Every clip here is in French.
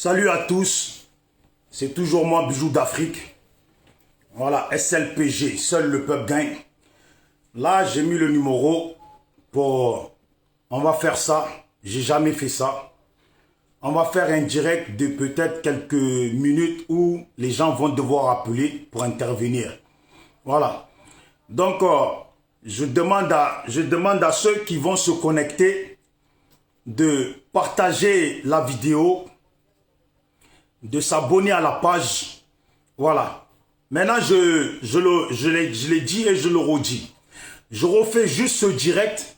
Salut à tous, c'est toujours moi Bijou d'Afrique. Voilà, SLPG, seul le peuple gagne. Là, j'ai mis le numéro pour... On va faire ça, j'ai jamais fait ça. On va faire un direct de peut-être quelques minutes où les gens vont devoir appeler pour intervenir. Voilà. Donc, je demande à ceux qui vont se connecter de partager la vidéo, de s'abonner à la page. Voilà. Maintenant, je l'ai dit et je le redis. Je refais juste ce direct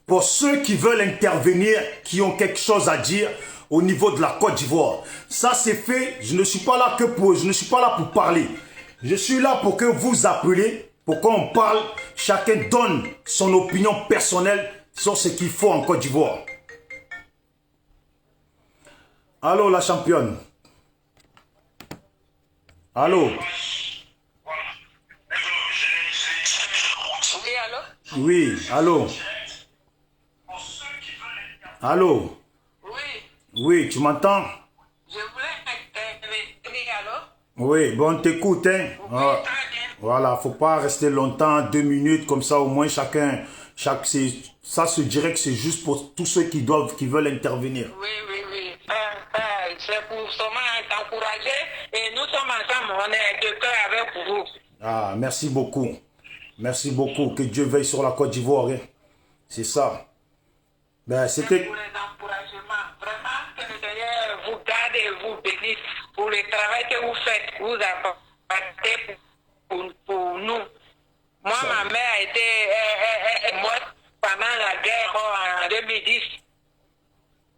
pour ceux qui veulent intervenir, qui ont quelque chose à dire au niveau de la Côte d'Ivoire. Ça, c'est fait. Je ne suis pas là pour parler. Je suis là pour que vous appelez, pour qu'on parle. Chacun donne son opinion personnelle sur ce qu'il faut en Côte d'Ivoire. Allô, la championne. Allô. Oui, allô? Oui, allô. Allô. Oui, Oui, tu m'entends? je voulais intervenir, allô? Oui, bon, t'écoute, hein. Oui, très bien. Voilà, faut pas rester longtemps, 2 minutes, comme ça au moins chacun, ça se dirait que c'est juste pour tous ceux qui veulent intervenir. Oui. C'est pour seulement t'encourager et nous sommes ensemble, on est de cœur avec vous. Ah, merci beaucoup. Merci beaucoup, que Dieu veille sur la Côte d'Ivoire, hein. C'est ça. Ben, C'est c'était... pour les encouragements. Vraiment, que le Seigneur vous garde et vous bénisse pour le travail que vous faites. Vous apportez pour nous. Moi, Ça. ma mère a été est morte pendant la guerre en 2010.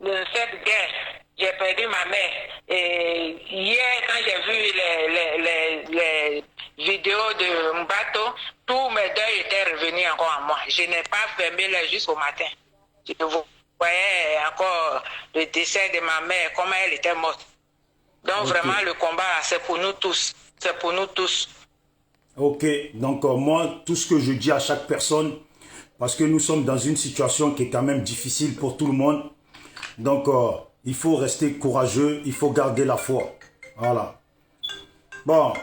De cette guerre, j'ai perdu ma mère. Et hier, quand j'ai vu les vidéos de Mbato, tous mes deuils étaient revenus encore en moi. Je n'ai pas fermé l'œil jusqu'au matin. Je voyais encore le décès de ma mère, comment elle était morte. Donc Ok. vraiment, le combat, c'est pour nous tous. C'est pour nous tous. Ok, donc moi, tout ce que je dis à chaque personne, parce que nous sommes dans une situation qui est quand même difficile pour tout le monde, donc il faut rester courageux, il faut garder la foi. Voilà. Bon.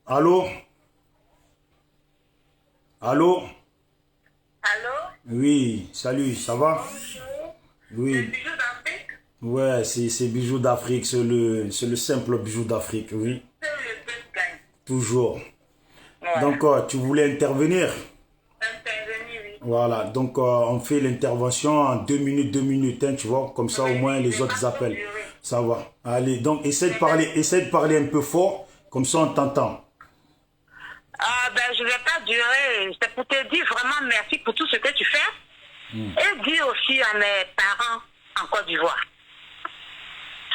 Allô? Allô? Allô? Oui, salut, ça va? C'est Oui, Bijou d'Afrique? ouais, c'est Bijou d'Afrique, c'est le simple Bijou d'Afrique, oui, C'est le peuple gagne. toujours. Voilà. Donc, tu voulais intervenir? Intervenir, oui. Voilà, donc on fait l'intervention en 2 minutes, hein, tu vois, comme ça au moins les autres appellent. Ça va. Allez, donc essaie de parler un peu fort, comme ça on t'entend. Ah ben je ne vais pas durer. C'est pour te dire vraiment merci pour tout ce que tu fais. Et dire aussi à mes parents en Côte d'Ivoire.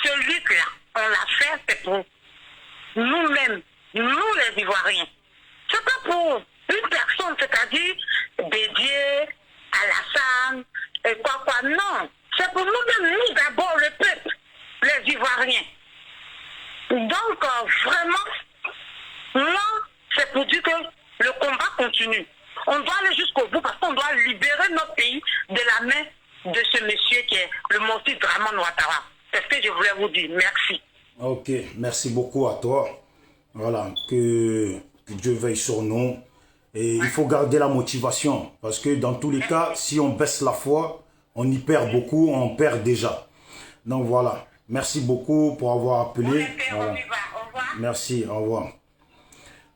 Ce lutte-là, on l'a fait, c'est pour nous-mêmes, nous les Ivoiriens. C'est pas pour une personne, c'est-à-dire dédiée à la femme, et quoi, non. C'est pour nous-mêmes, nous d'abord, le peuple, les Ivoiriens. Donc, vraiment, là, c'est pour dire que le combat continue. On doit aller jusqu'au bout parce qu'on doit libérer notre pays de la main de ce monsieur qui est le Moti Draman Ouattara. C'est ce que je voulais vous dire. Merci. Ok, merci beaucoup à toi. Voilà, que Dieu veille sur nous. Et il faut garder la motivation, parce que dans tous les cas, si on baisse la foi, on y perd beaucoup, on perd déjà. Donc voilà, merci beaucoup pour avoir appelé. Voilà. On y va. Au revoir. Merci, au revoir.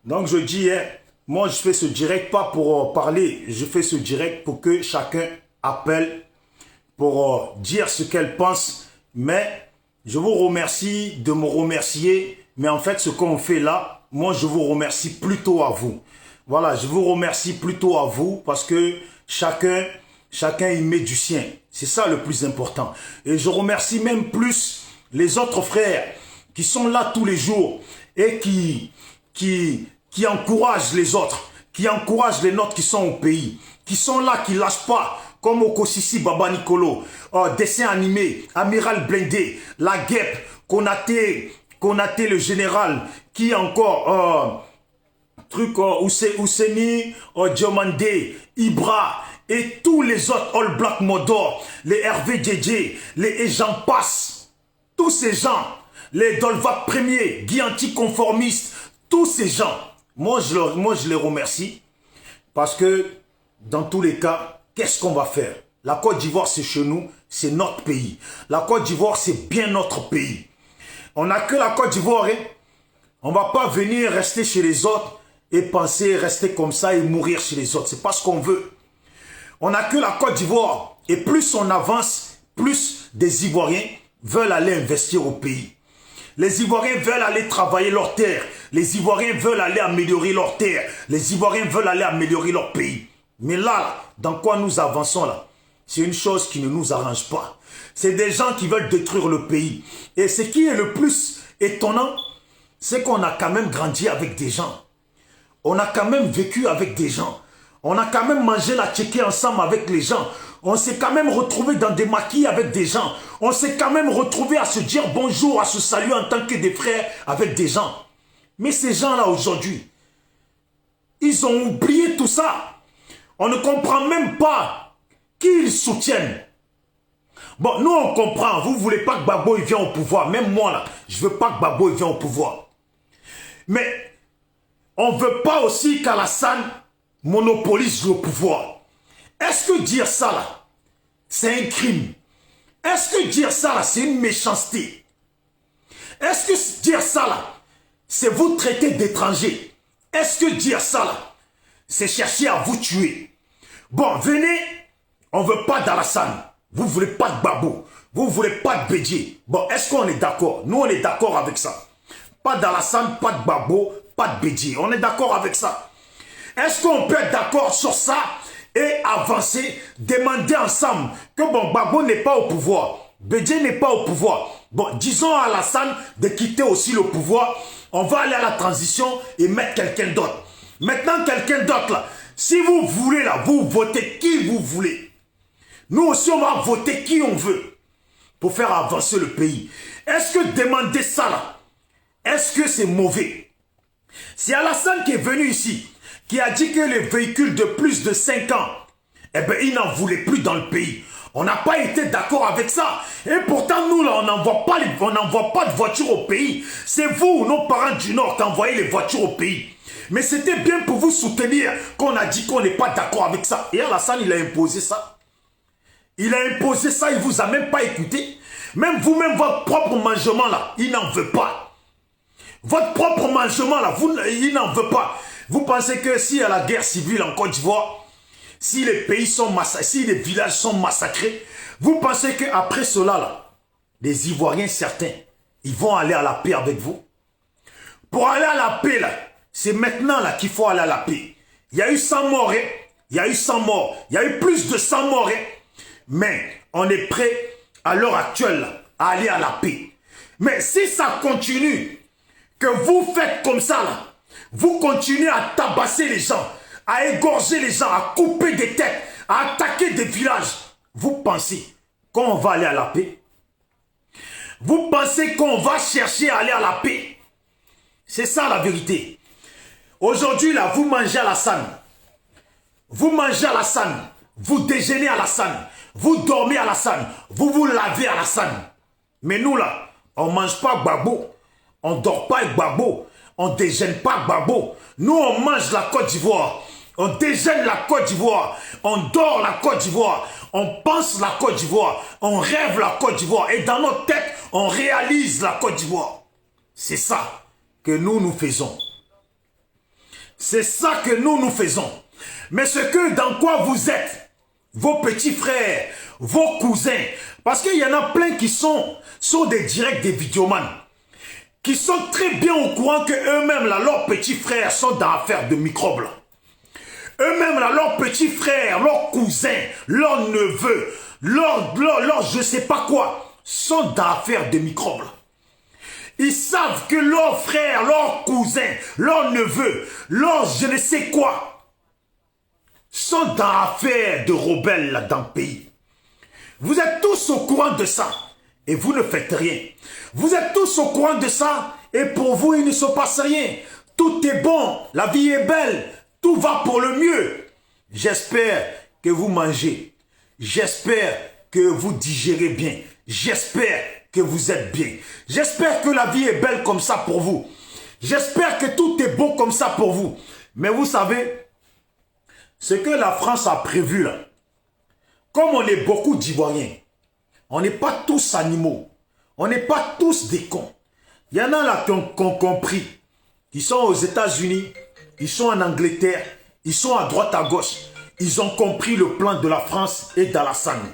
Donc je dis, hein, moi je fais ce direct pas pour parler, je fais ce direct pour que chacun appelle pour dire ce qu'elle pense. Mais je vous remercie de me remercier. Mais en fait, ce qu'on fait là, moi je vous remercie plutôt à vous. Voilà, je vous remercie plutôt à vous parce que chacun y met du sien. C'est ça le plus important. Et je remercie même plus les autres frères qui sont là tous les jours et qui encouragent les autres, qui encouragent les nôtres qui sont au pays, qui sont là, qui lâchent pas, comme Okosisi Baba Nicolo, dessin animé, Amiral Blindé, La Guêpe, Konaté le général, qui encore, Ouseni, Diomandé, Ibra, et tous les autres All Black Modor, les Hervé Djedje, et j'en passe, tous ces gens, les Dolvac Premier, Guy Anticonformiste, tous ces gens, moi je les remercie parce que dans tous les cas, qu'est-ce qu'on va faire? La Côte d'Ivoire c'est chez nous, c'est notre pays. La Côte d'Ivoire c'est bien notre pays. On n'a que la Côte d'Ivoire, hein? On ne va pas venir rester chez les autres et penser rester comme ça et mourir chez les autres. C'est pas ce qu'on veut. On n'a que la Côte d'Ivoire. Et plus on avance, plus des Ivoiriens veulent aller investir au pays. Les Ivoiriens veulent aller travailler leur terre. Les Ivoiriens veulent aller améliorer leur terre. Les Ivoiriens veulent aller améliorer leur pays. Mais là, dans quoi nous avançons là? C'est une chose qui ne nous arrange pas. C'est des gens qui veulent détruire le pays. Et ce qui est le plus étonnant, c'est qu'on a quand même grandi avec des gens. On a quand même vécu avec des gens. On a quand même mangé la tchéké ensemble avec les gens. On s'est quand même retrouvé dans des maquis avec des gens. On s'est quand même retrouvé à se dire bonjour, à se saluer en tant que des frères avec des gens. Mais ces gens-là aujourd'hui, ils ont oublié tout ça. On ne comprend même pas qui ils soutiennent. Bon, nous on comprend. Vous ne voulez pas que Gbagbo il vienne au pouvoir. Même moi là, je ne veux pas que Gbagbo il vienne au pouvoir. Mais on ne veut pas aussi qu'Alassane monopolise le pouvoir. Est-ce que dire ça là, c'est un crime? Est-ce que dire ça là, c'est une méchanceté? Est-ce que dire ça là, c'est vous traiter d'étrangers? Est-ce que dire ça là, c'est chercher à vous tuer? Bon, venez, on ne veut pas d'Alassane. Vous ne voulez pas de Gbagbo. Vous ne voulez pas de Bédié. Bon, est-ce qu'on est d'accord? Nous, on est d'accord avec ça. Pas d'Alassane, pas de Gbagbo, pas de Bédié. On est d'accord avec ça. Est-ce qu'on peut être d'accord sur ça et avancer, demander ensemble que bon, Gbagbo n'est pas au pouvoir, Bédié n'est pas au pouvoir. Bon, disons à Alassane de quitter aussi le pouvoir. On va aller à la transition et mettre quelqu'un d'autre. Maintenant, quelqu'un d'autre là, si vous voulez là, vous votez qui vous voulez. Nous aussi, on va voter qui on veut pour faire avancer le pays. Est-ce que demander ça là, est-ce que c'est mauvais? C'est Alassane qui est venu ici, qui a dit que les véhicules de plus de 5 ans, eh bien, il n'en voulait plus dans le pays. On n'a pas été d'accord avec ça. Et pourtant, nous, là, on n'envoie pas de voitures au pays. C'est vous, nos parents du Nord, qui envoyez les voitures au pays. Mais c'était bien pour vous soutenir qu'on a dit qu'on n'est pas d'accord avec ça. Et Alassane, il a imposé ça. Il a imposé ça, il ne vous a même pas écouté. Même vous-même, votre propre mangement, là, il n'en veut pas. Votre propre mangement, là, il n'en veut pas. Vous pensez que s'il y a la guerre civile en Côte d'Ivoire, si les pays sont massacrés, si les villages sont massacrés, vous pensez qu'après cela, là, les Ivoiriens certains, ils vont aller à la paix avec vous? Pour aller à la paix, là, c'est maintenant là qu'il faut aller à la paix. Il y a eu 100 morts, hein? Il y a eu 100 morts. Il y a eu plus de 100 morts, hein? Mais on est prêt, à l'heure actuelle, là, à aller à la paix. Mais si ça continue, que vous faites comme ça, là, vous continuez à tabasser les gens, à égorger les gens, à couper des têtes, à attaquer des villages, vous pensez qu'on va aller à la paix? Vous pensez qu'on va chercher à aller à la paix? C'est ça la vérité. Aujourd'hui, là, vous mangez Alassane. Vous mangez Alassane. Vous déjeunez Alassane. Vous dormez Alassane. Vous vous lavez Alassane. Mais nous, là, on ne mange pas Gbagbo. On ne dort pas avec Gbagbo. On ne déjeune pas Gbagbo. Nous, on mange la Côte d'Ivoire. On déjeune la Côte d'Ivoire. On dort la Côte d'Ivoire. On pense la Côte d'Ivoire. On rêve la Côte d'Ivoire. Et dans notre tête, on réalise la Côte d'Ivoire. C'est ça que nous faisons. C'est ça que nous faisons. Mais ce que dans quoi vous êtes, vos petits frères, vos cousins, parce qu'il y en a plein qui sont des directs des vidéomans, qui sont très bien au courant que eux-mêmes, là, leurs petits frères sont dans l'affaire de microbes. Eux-mêmes, là, leurs petits frères, leurs cousins, leurs neveux, leurs je sais pas quoi, sont dans l'affaire de microbes. Ils savent que leurs frères, leurs cousins, leurs neveux, leurs je ne sais quoi, sont dans l'affaire de rebelles là, dans le pays. Vous êtes tous au courant de ça et vous ne faites rien. Vous êtes tous au courant de ça et pour vous, il ne se passe rien. Tout est bon, la vie est belle, tout va pour le mieux. J'espère que vous mangez. J'espère que vous digérez bien. J'espère que vous êtes bien. J'espère que la vie est belle comme ça pour vous. J'espère que tout est beau comme ça pour vous. Mais vous savez, ce que la France a prévu là, comme on est beaucoup d'Ivoiriens, on n'est pas tous animaux. On n'est pas tous des cons. Il y en a là qui ont compris. Ils sont aux États-Unis, ils sont en Angleterre, ils sont à droite à gauche. Ils ont compris le plan de la France et d'Alassane.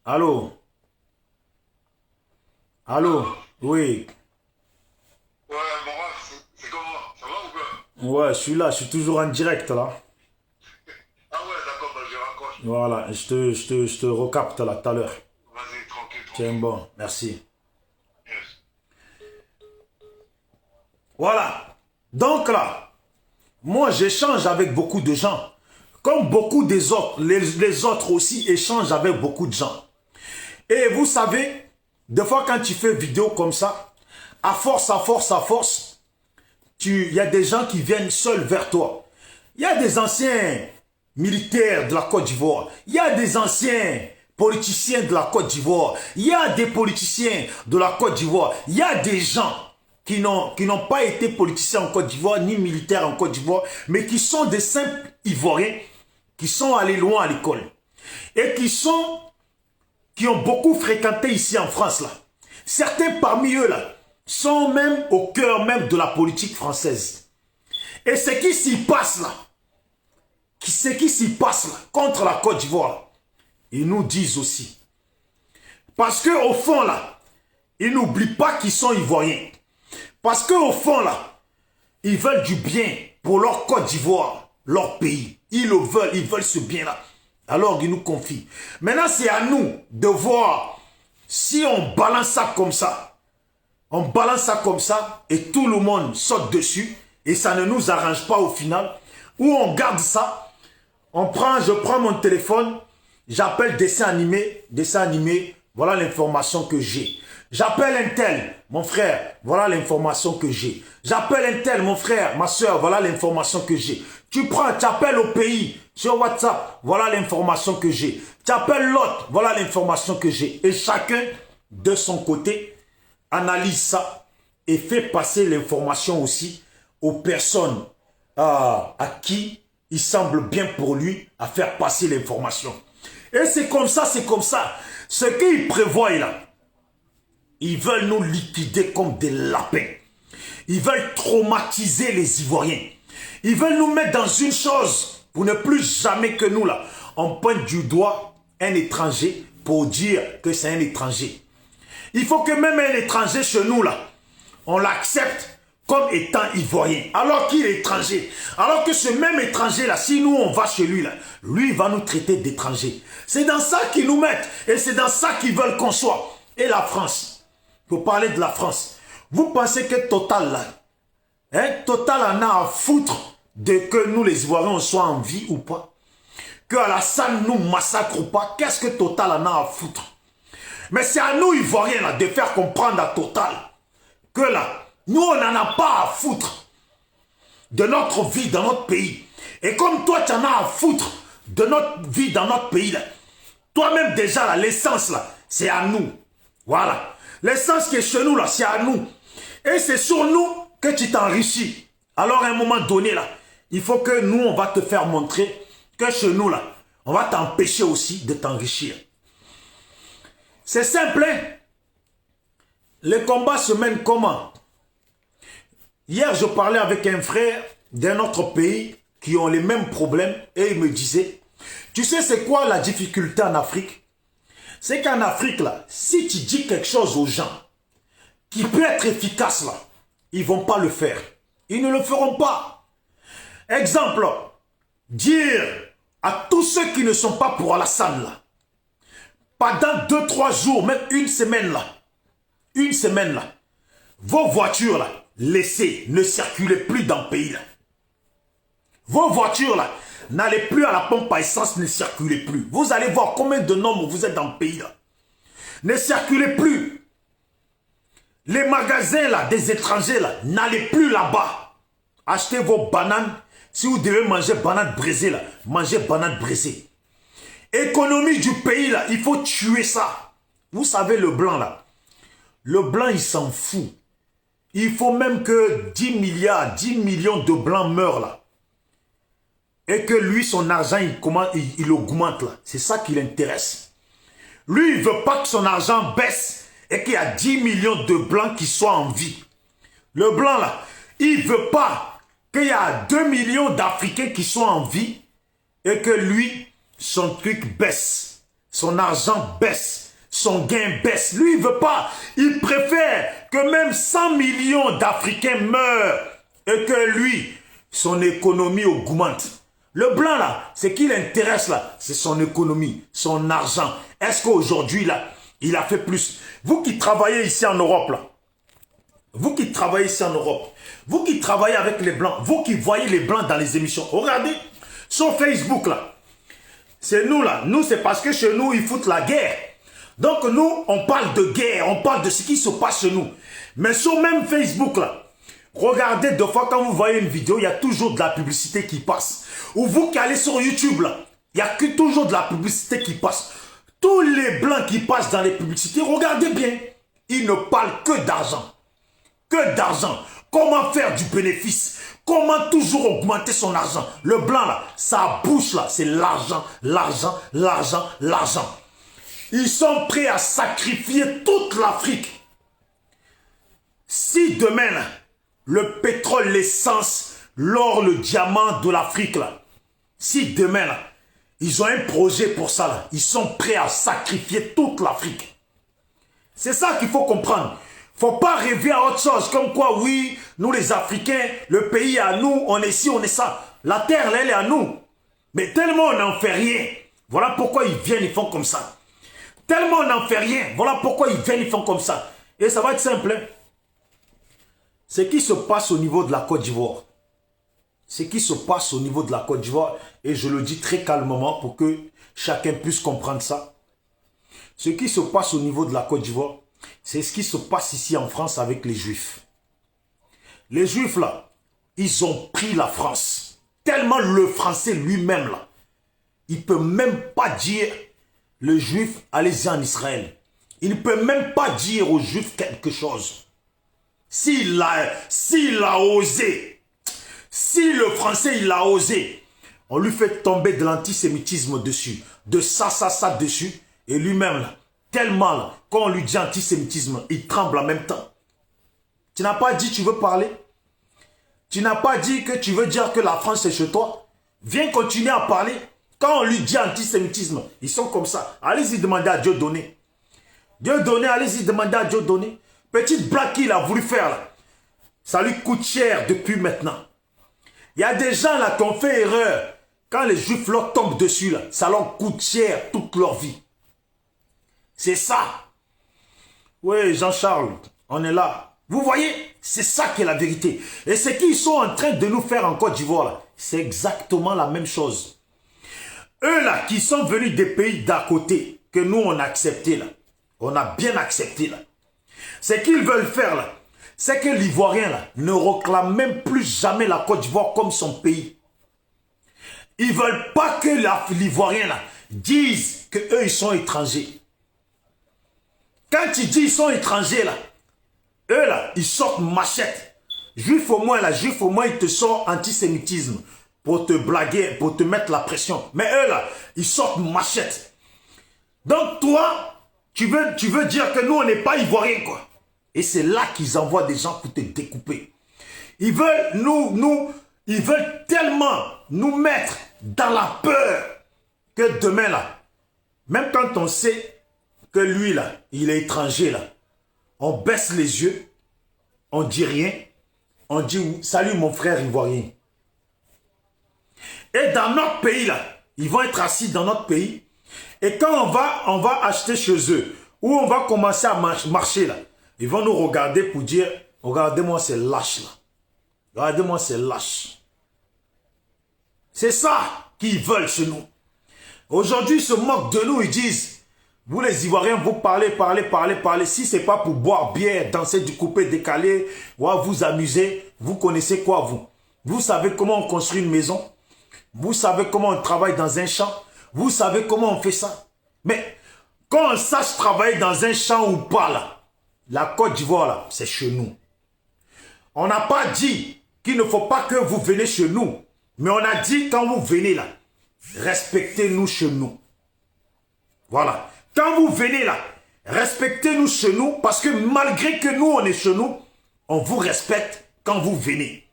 Allô? Allô? Oui. Ouais, mon ref, c'est comment? Ça va ou quoi? Ouais, je suis là, je suis toujours en direct là. Ah ouais, d'accord, bah, je raccroche. Voilà, je te recapte là tout à l'heure. Vas-y, tranquille, tranquille. Tiens bon, merci. Yes. Voilà. Donc là, moi j'échange avec beaucoup de gens. Comme beaucoup des autres, les autres aussi échangent avec beaucoup de gens. Et vous savez, des fois quand tu fais vidéo comme ça, à force, il y a des gens qui viennent seuls vers toi. Il y a des anciens militaires de la Côte d'Ivoire. Il y a des anciens politiciens de la Côte d'Ivoire. Il y a des politiciens de la Côte d'Ivoire. Il y a des gens qui n'ont pas été politiciens en Côte d'Ivoire, ni militaires en Côte d'Ivoire, mais qui sont des simples Ivoiriens, qui sont allés loin à l'école. Et qui ont beaucoup fréquenté ici en France là. Certains parmi eux là, sont même au cœur même de la politique française. Et ce qui s'y passe là, contre la Côte d'Ivoire, ils nous disent aussi. Parce qu'au fond là, ils n'oublient pas qu'ils sont Ivoiriens. Parce qu'au fond là, ils veulent du bien pour leur Côte d'Ivoire, leur pays. Ils le veulent, ils veulent ce bien là. Alors ils nous confient. Maintenant c'est à nous de voir si on balance ça comme ça. On balance ça comme ça et tout le monde saute dessus et ça ne nous arrange pas au final. Ou on garde ça, je prends mon téléphone, j'appelle dessin animé, voilà l'information que j'ai. J'appelle un tel, mon frère, voilà l'information que j'ai. J'appelle un tel, mon frère, ma soeur, voilà l'information que j'ai. Tu appelles au pays sur WhatsApp, voilà l'information que j'ai. Tu appelles l'autre, voilà l'information que j'ai. Et chacun, de son côté, analyse ça et fait passer l'information aussi aux personnes à qui il semble bien pour lui à faire passer l'information. Et c'est comme ça, c'est comme ça. Ce qu'ils prévoient là, ils veulent nous liquider comme des lapins. Ils veulent traumatiser les Ivoiriens. Ils veulent nous mettre dans une chose pour ne plus jamais que nous là, on pointe du doigt un étranger pour dire que c'est un étranger. Il faut que même un étranger chez nous, là, on l'accepte comme étant ivoirien, alors qu'il est étranger. Alors que ce même étranger-là, si nous, on va chez lui, là, lui, il va nous traiter d'étranger. C'est dans ça qu'ils nous mettent, et c'est dans ça qu'ils veulent qu'on soit. Et la France, pour parler de la France, vous pensez que Total, là, Total en a à foutre de que nous, les Ivoiriens, on soit en vie ou pas? Que Alassane nous massacre ou pas? Qu'est-ce que Total en a à foutre? Mais c'est à nous, Ivoiriens, là, de faire comprendre à Total que là, nous, on n'en a pas à foutre de notre vie dans notre pays. Et comme toi, tu en as à foutre de notre vie dans notre pays, là, toi-même, déjà, là, l'essence, là, c'est à nous. Voilà. L'essence qui est chez nous, là, c'est à nous. Et c'est sur nous que tu t'enrichis. Alors, à un moment donné, là, il faut que nous, on va te faire montrer que chez nous, là, on va t'empêcher aussi de t'enrichir. C'est simple, hein? Les combats se mènent comment? Hier, je parlais avec un frère d'un autre pays qui ont les mêmes problèmes et il me disait, tu sais c'est quoi la difficulté en Afrique? C'est qu'en Afrique, là, si tu dis quelque chose aux gens qui peut être efficace, là, ils ne vont pas le faire. Ils ne le feront pas. Exemple, dire à tous ceux qui ne sont pas pour Alassane, là, pendant 2-3 jours, même une semaine là, vos voitures là, laissez, ne circulez plus dans le pays là. Vos voitures là, n'allez plus à la pompe à essence, ne circulez plus. Vous allez voir combien de nombres vous êtes dans le pays là. Ne circulez plus. Les magasins là, des étrangers là, n'allez plus là-bas. Achetez vos bananes. Si vous devez manger banane braisée là, mangez banane braisée. Économie du pays là, il faut tuer ça. Vous savez le blanc là. Le blanc il s'en fout. Il faut même que 10 milliards, 10 millions de blancs meurent là. Et que lui, son argent, il augmente là. C'est ça qui l'intéresse. Lui, il ne veut pas que son argent baisse et qu'il y a 10 millions de blancs qui soient en vie. Le blanc là, il ne veut pas qu'il y a 2 millions d'Africains qui soient en vie et que lui, son truc baisse. Son argent baisse. Son gain baisse. Lui, il ne veut pas. Il préfère que même 100 millions d'Africains meurent et que lui, son économie augmente. Le blanc là, ce qui l'intéresse là, c'est son économie, son argent. Est-ce qu'aujourd'hui là, il a fait plus? Vous qui travaillez ici en Europe là, vous qui travaillez ici en Europe, vous qui travaillez avec les blancs, vous qui voyez les blancs dans les émissions, regardez sur Facebook là, c'est nous là, nous c'est parce que chez nous ils foutent la guerre. Donc nous on parle de guerre, on parle de ce qui se passe chez nous. Mais sur même Facebook là, regardez deux fois quand vous voyez une vidéo, il y a toujours de la publicité qui passe. Ou vous qui allez sur YouTube là, il n'y a que toujours de la publicité qui passe. Tous les blancs qui passent dans les publicités, regardez bien, ils ne parlent que d'argent. Que d'argent. Comment faire du bénéfice? Comment toujours augmenter son argent? Le blanc là, sa bouche là, c'est l'argent, l'argent, l'argent, l'argent. Ils sont prêts à sacrifier toute l'Afrique. Si demain là, le pétrole, l'essence, l'or, le diamant de l'Afrique là, si demain là, ils ont un projet pour ça là, ils sont prêts à sacrifier toute l'Afrique. C'est ça qu'il faut comprendre. Faut pas rêver à autre chose, comme quoi oui, nous les Africains, le pays est à nous, on est ci, on est ça. La terre là, elle est à nous. Mais tellement on n'en fait rien, voilà pourquoi ils viennent, ils font comme ça. Tellement on n'en fait rien, voilà pourquoi ils viennent, ils font comme ça. Et ça va être simple. Hein? Ce qui se passe au niveau de la Côte d'Ivoire, ce qui se passe au niveau de la Côte d'Ivoire, et je le dis très calmement pour que chacun puisse comprendre ça. Ce qui se passe au niveau de la Côte d'Ivoire, c'est ce qui se passe ici en France avec les Juifs. Les Juifs là, ils ont pris la France. Tellement le Français lui-même là, il ne peut même pas dire le Juif, allez-y en Israël. Il ne peut même pas dire aux Juifs quelque chose. S'il a osé, si le Français il a osé, on lui fait tomber de l'antisémitisme dessus, de ça dessus, et lui-même là, tellement là, quand on lui dit antisémitisme, il tremble en même temps. Tu n'as pas dit tu veux parler? Tu n'as pas dit que tu veux dire que la France est chez toi? Viens continuer à parler. Quand on lui dit antisémitisme, ils sont comme ça. Allez-y demander à Dieu donné. Dieu donné, allez-y demander à Dieu donné. Petite blague qu'il a voulu faire là, ça lui coûte cher depuis maintenant. Il y a des gens là qui ont fait erreur. Quand les Juifs leur tombent dessus là, ça leur coûte cher toute leur vie. C'est ça. Oui, Jean-Charles, on est là. Vous voyez, c'est ça qui est la vérité. Et ce qu'ils sont en train de nous faire en Côte d'Ivoire là, c'est exactement la même chose. Eux là, qui sont venus des pays d'à côté, que nous on a accepté là, on a bien accepté là. Ce qu'ils veulent faire là, c'est que l'Ivoirien là ne réclame même plus jamais la Côte d'Ivoire comme son pays. Ils ne veulent pas que l'Ivoirien là dise qu'eux ils sont étrangers. Quand tu dis ils sont étrangers là, eux là, ils sortent machette. Juif au moins là, juif au moins ils te sortent antisémitisme pour te blaguer, pour te mettre la pression. Mais eux là, ils sortent machette. Donc toi, tu veux dire que nous on n'est pas ivoiriens quoi. Et c'est là qu'ils envoient des gens pour te découper. Ils veulent ils veulent tellement nous mettre dans la peur que demain là, même quand on sait que lui là, il est étranger là, on baisse les yeux, on dit rien, on dit salut mon frère ivoirien. Et dans notre pays là, ils vont être assis dans notre pays, et quand on va acheter chez eux, ou on va commencer à marcher là, ils vont nous regarder pour dire, regardez-moi c'est lâche là, regardez-moi c'est lâche. C'est ça qu'ils veulent chez nous. Aujourd'hui ils se moquent de nous, ils disent, Vous les Ivoiriens, vous parlez. Si ce n'est pas pour boire bière, danser du coupé décalé, ou vous amuser, vous connaissez quoi vous? Vous savez comment on construit une maison? Vous savez comment on travaille dans un champ? Vous savez comment on fait ça? Mais quand on sache travailler dans un champ ou pas là, la Côte d'Ivoire là, c'est chez nous. On n'a pas dit qu'il ne faut pas que vous venez chez nous. Mais on a dit quand vous venez là, respectez-nous chez nous. Voilà. Quand vous venez là, respectez-nous chez nous parce que malgré que nous on est chez nous, on vous respecte quand vous venez.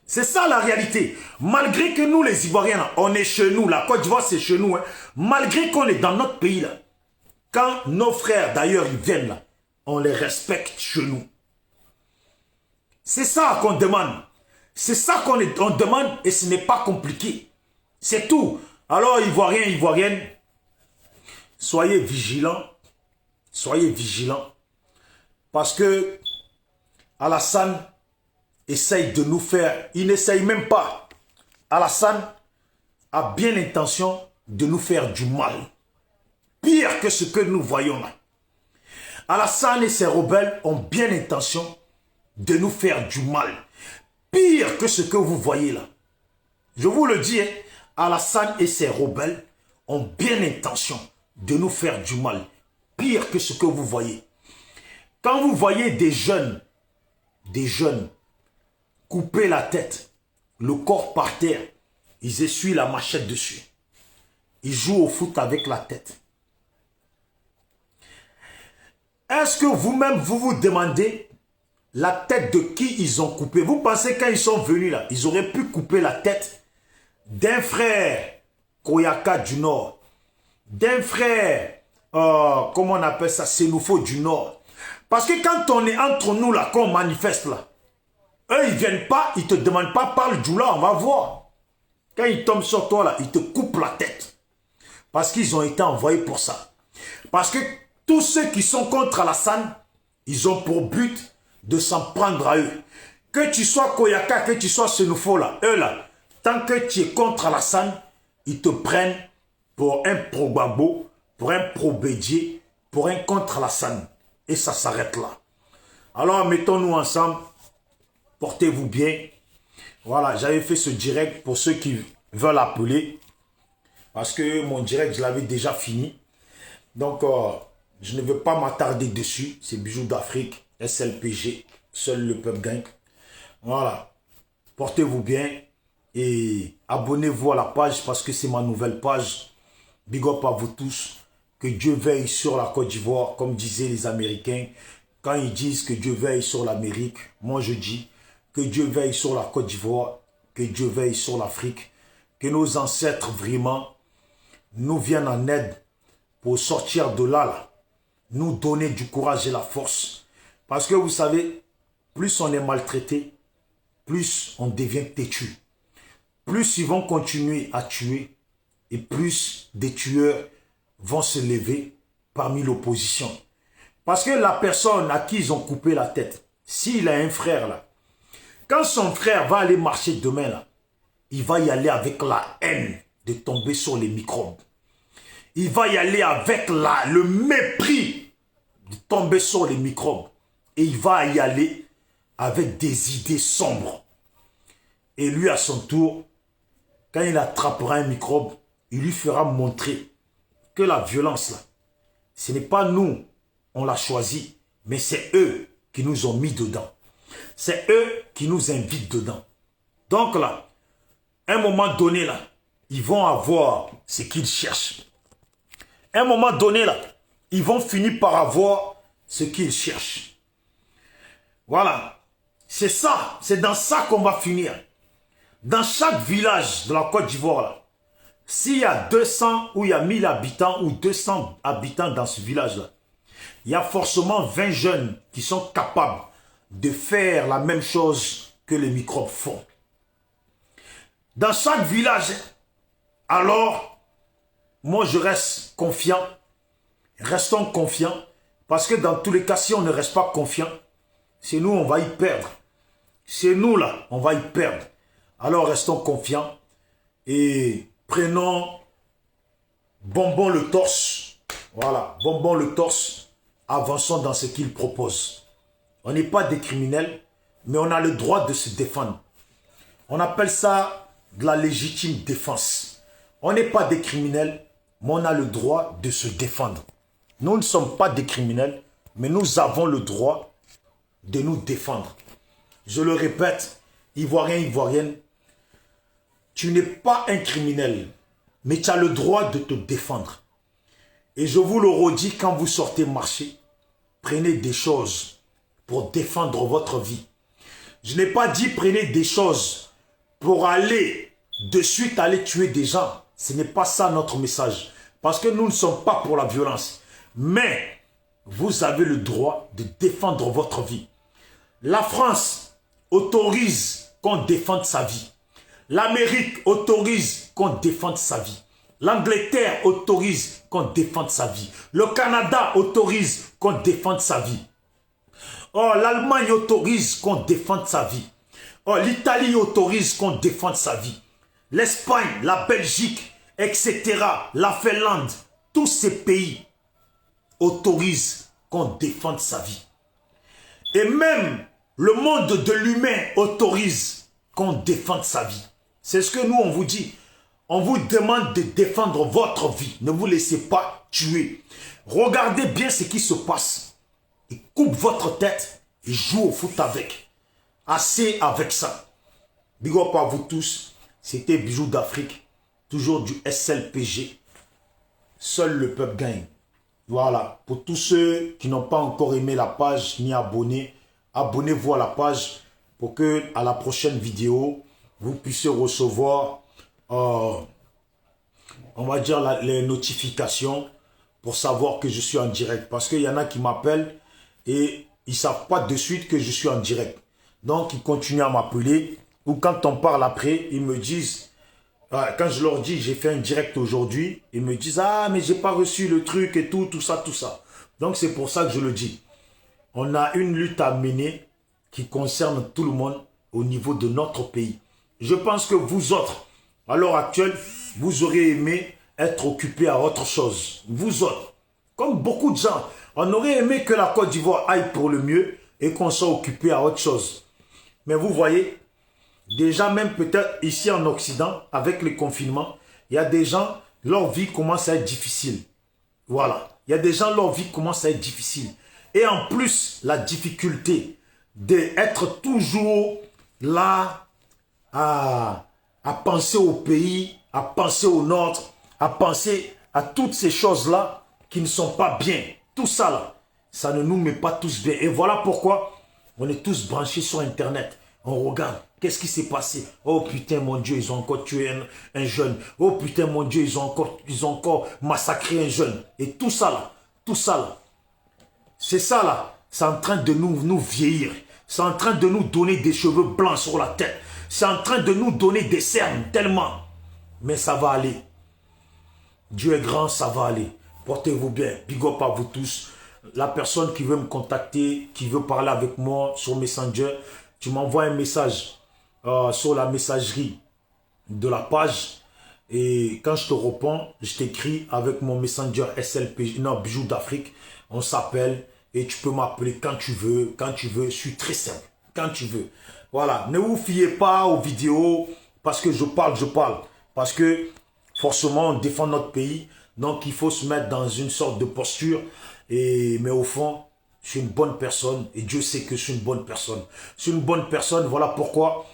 C'est ça la réalité. Malgré que nous les Ivoiriens là, on est chez nous, la Côte d'Ivoire c'est chez nous. Hein. Malgré qu'on est dans notre pays là, quand nos frères d'ailleurs ils viennent là, on les respecte chez nous. C'est ça qu'on demande. C'est ça qu'on demande et ce n'est pas compliqué. C'est tout. Alors, Ivoiriens, Ivoiriennes, soyez vigilants. Soyez vigilants. Parce que Alassane essaye de nous faire... Il n'essaye même pas. Alassane a bien l'intention de nous faire du mal. Pire que ce que nous voyons là. Alassane et ses rebelles ont bien l'intention de nous faire du mal. Pire que ce que vous voyez là. Je vous le dis, hein, Alassane et ses rebelles ont bien l'intention de nous faire du mal. Pire que ce que vous voyez. Quand vous voyez des jeunes couper la tête, le corps par terre, ils essuient la machette dessus. Ils jouent au foot avec la tête. Est-ce que vous-même, vous vous demandez la tête de qui ils ont coupé? Vous pensez quand ils sont venus là, ils auraient pu couper la tête d'un frère Koyaka du Nord, d'un frère, comment on appelle ça, Sénoufo du Nord. Parce que quand on est entre nous là, qu'on manifeste là, eux ils viennent pas, ils te demandent pas, parle Djoula, on va voir. Quand ils tombent sur toi là, ils te coupent la tête. Parce qu'ils ont été envoyés pour ça. Parce que tous ceux qui sont contre Alassane, ils ont pour but de s'en prendre à eux. Que tu sois Koyaka, que tu sois Sénoufo là, eux là, tant que tu es contre Alassane, ils te prennent pour un pro-Gbagbo, pour un pro-Bédié, pour un contre Alassane. Et ça s'arrête là. Alors mettons-nous ensemble, portez-vous bien. Voilà, j'avais fait ce direct pour ceux qui veulent appeler. Parce que mon direct, je l'avais déjà fini. Donc, je ne veux pas m'attarder dessus. C'est Bijoux d'Afrique. SLPG, seul le peuple gagne. Voilà, portez-vous bien et abonnez-vous à la page parce que c'est ma nouvelle page. Big up à vous tous. Que Dieu veille sur la Côte d'Ivoire, comme disaient les Américains. Quand ils disent que Dieu veille sur l'Amérique, moi je dis que Dieu veille sur la Côte d'Ivoire, que Dieu veille sur l'Afrique, que nos ancêtres vraiment nous viennent en aide pour sortir de là, nous donner du courage et la force. Parce que vous savez, plus on est maltraité, plus on devient têtu. Plus ils vont continuer à tuer et plus des tueurs vont se lever parmi l'opposition. Parce que la personne à qui ils ont coupé la tête, s'il a un frère là, quand son frère va aller marcher demain là, il va y aller avec la haine de tomber sur les microbes. Il va y aller avec le mépris de tomber sur les microbes. Et il va y aller avec des idées sombres. Et lui, à son tour, quand il attrapera un microbe, il lui fera montrer que la violence, là, ce n'est pas nous, on l'a choisi, mais c'est eux qui nous ont mis dedans. C'est eux qui nous invitent dedans. Donc là, à un moment donné, là, ils vont avoir ce qu'ils cherchent. À un moment donné, là, ils vont finir par avoir ce qu'ils cherchent. Voilà, c'est ça, c'est dans ça qu'on va finir. Dans chaque village de la Côte d'Ivoire, là, s'il y a 200 ou il y a 1000 habitants ou 200 habitants dans ce village-là, il y a forcément 20 jeunes qui sont capables de faire la même chose que les microbes font. Dans chaque village, alors, moi je reste confiant, restons confiants, parce que dans tous les cas, si on ne reste pas confiant, c'est nous, on va y perdre. C'est nous, là, on va y perdre. Alors, restons confiants et prenons bonbon le torse Voilà, bombons le torse, avançons dans ce qu'il propose. On n'est pas des criminels, mais on a le droit de se défendre. On appelle ça de la légitime défense. On n'est pas des criminels, mais on a le droit de se défendre. Nous ne sommes pas des criminels, mais nous avons le droit de nous défendre. Je le répète, Ivoirien, Ivoirienne, tu n'es pas un criminel, mais tu as le droit de te défendre. Et je vous le redis, quand vous sortez marcher, prenez des choses pour défendre votre vie. Je n'ai pas dit prenez des choses pour aller de suite aller tuer des gens. Ce n'est pas ça notre message. Parce que nous ne sommes pas pour la violence. Mais vous avez le droit de défendre votre vie. La France autorise qu'on défende sa vie. L'Amérique autorise qu'on défende sa vie. L'Angleterre autorise qu'on défende sa vie. Le Canada autorise qu'on défende sa vie. Oh, l'Allemagne autorise qu'on défende sa vie. Oh, l'Italie autorise qu'on défende sa vie. L'Espagne, la Belgique, etc., la Finlande, tous ces pays autorisent qu'on défende sa vie. Et même le monde de l'humain autorise qu'on défende sa vie. C'est ce que nous, on vous dit. On vous demande de défendre votre vie. Ne vous laissez pas tuer. Regardez bien ce qui se passe. Ils coupent votre tête et jouent au foot avec. Assez avec ça. Big up à vous tous. C'était Bijoux d'Afrique. Toujours du SLPG. Seul le peuple gagne. Voilà. Pour tous ceux qui n'ont pas encore aimé la page ni abonné, abonnez-vous à la page pour que à la prochaine vidéo, vous puissiez recevoir on va dire les notifications pour savoir que je suis en direct. Parce qu'il y en a qui m'appellent et ils ne savent pas de suite que je suis en direct. Donc, ils continuent à m'appeler. Ou quand on parle après, ils me disent, quand je leur dis, j'ai fait un direct aujourd'hui, ils me disent, ah, mais j'ai pas reçu le truc et tout ça, tout ça. Donc, c'est pour ça que je le dis. On a une lutte à mener qui concerne tout le monde au niveau de notre pays. Je pense que vous autres, à l'heure actuelle, vous auriez aimé être occupé à autre chose. Vous autres, comme beaucoup de gens, on aurait aimé que la Côte d'Ivoire aille pour le mieux et qu'on soit occupé à autre chose. Mais vous voyez, déjà même peut-être ici en Occident, avec le confinement, il y a des gens, leur vie commence à être difficile. Voilà. Il y a des gens, leur vie commence à être difficile. Et en plus, la difficulté d'être toujours là à penser au pays, à penser au nôtre, à penser à toutes ces choses-là qui ne sont pas bien. Tout ça là, ça ne nous met pas tous bien. Et voilà pourquoi on est tous branchés sur Internet. On regarde, qu'est-ce qui s'est passé? Oh putain, mon Dieu, ils ont encore tué un jeune. Oh putain, mon Dieu, ils ont encore massacré un jeune. Et tout ça là, c'est ça là, c'est en train de nous vieillir. C'est en train de nous donner des cheveux blancs sur la tête. C'est en train de nous donner des cernes tellement. Mais ça va aller. Dieu est grand, ça va aller. Portez-vous bien. Big up à vous tous. La personne qui veut me contacter, qui veut parler avec moi sur Messenger, tu m'envoies un message sur la messagerie de la page. Et quand je te réponds, je t'écris avec mon Messenger SLP, non, Bijoux d'Afrique. On s'appelle et tu peux m'appeler quand tu veux. Quand tu veux, je suis très simple. Quand tu veux. Voilà, ne vous fiez pas aux vidéos parce que je parle. Parce que forcément, on défend notre pays. Donc, il faut se mettre dans une sorte de posture. Mais au fond, je suis une bonne personne. Et Dieu sait que je suis une bonne personne. Je suis une bonne personne. Voilà pourquoi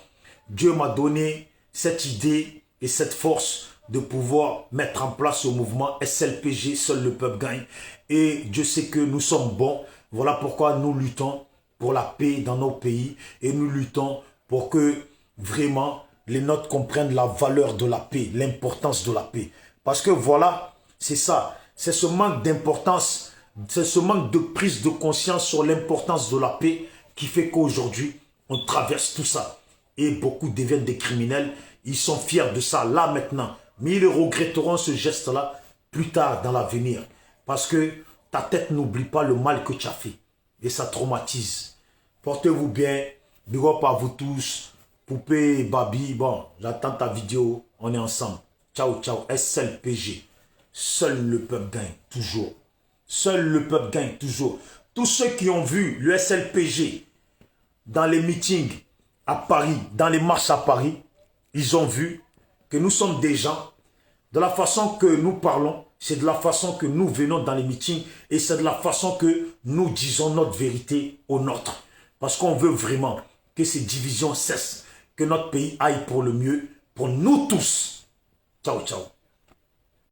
Dieu m'a donné cette idée et cette force de pouvoir mettre en place ce mouvement SLPG, seul le peuple gagne. Et Dieu sait que nous sommes bons. Voilà pourquoi nous luttons pour la paix dans nos pays et nous luttons pour que vraiment les nôtres comprennent la valeur de la paix, l'importance de la paix. Parce que voilà, c'est ça, c'est ce manque d'importance, c'est ce manque de prise de conscience sur l'importance de la paix qui fait qu'aujourd'hui, on traverse tout ça. Et beaucoup deviennent des criminels, ils sont fiers de ça là maintenant. Mais ils regretteront ce geste-là plus tard dans l'avenir. Parce que ta tête n'oublie pas le mal que tu as fait. Et ça traumatise. Portez-vous bien. Big up à vous tous. Poupée, Babi. Bon, j'attends ta vidéo. On est ensemble. Ciao, ciao. SLPG. seul le peuple gagne toujours. Seul le peuple gagne toujours. Tous ceux qui ont vu le SLPG dans les meetings à Paris, dans les marches à Paris, ils ont vu que nous sommes des gens, de la façon que nous parlons, c'est de la façon que nous venons dans les meetings et c'est de la façon que nous disons notre vérité aux nôtres. Parce qu'on veut vraiment que ces divisions cessent, que notre pays aille pour le mieux, pour nous tous. Ciao, ciao.